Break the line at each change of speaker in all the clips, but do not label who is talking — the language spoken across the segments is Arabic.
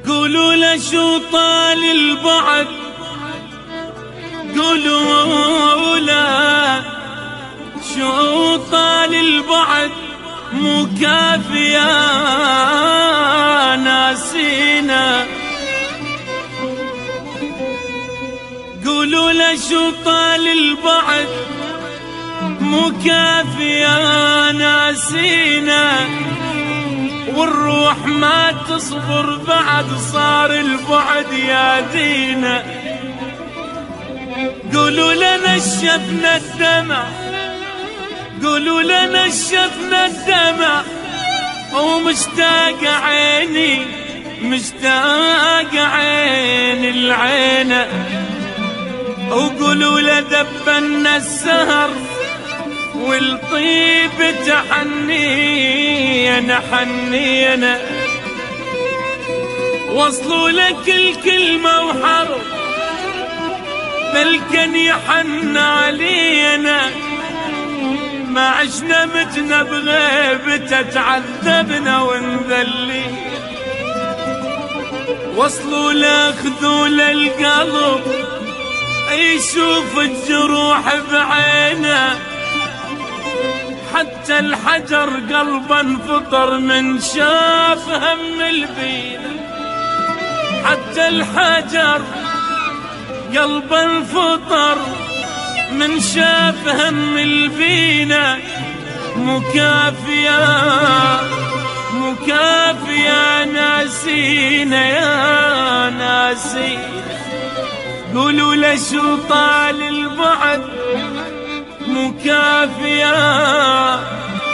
قولوا له شو طال البعد، قولوا له شو طال البعد، مو كافية ناسينا. قولوا له شو طال البعد، مو كافية ناسينا، والروح ما تصبر بعد صار البعد يادينا. قولوا لنا نشفنا الدمع، قولوا لنا نشفنا الدمع، ومشتاق عيني مشتاق عين العين. وقولوا له دبنا السهر والطيب تحنينا حنينا. وصلوا لك الكلمة وحرف بل كان يحن علينا، ما عشنا متنا بغيبته تعذبنا ونذلي. وصلوا له خذوا للقلب يشوف الجروح بعينه، حتى الحجر قلبا انفطر من شاف هم البينا. حتى الحجر قلبا انفطر من شاف هم البينا. مكافية مكافية ناسينا يا ناسينا. قولوا له شو طال البعد، مكافية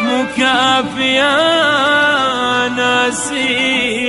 مكافية ناسينا.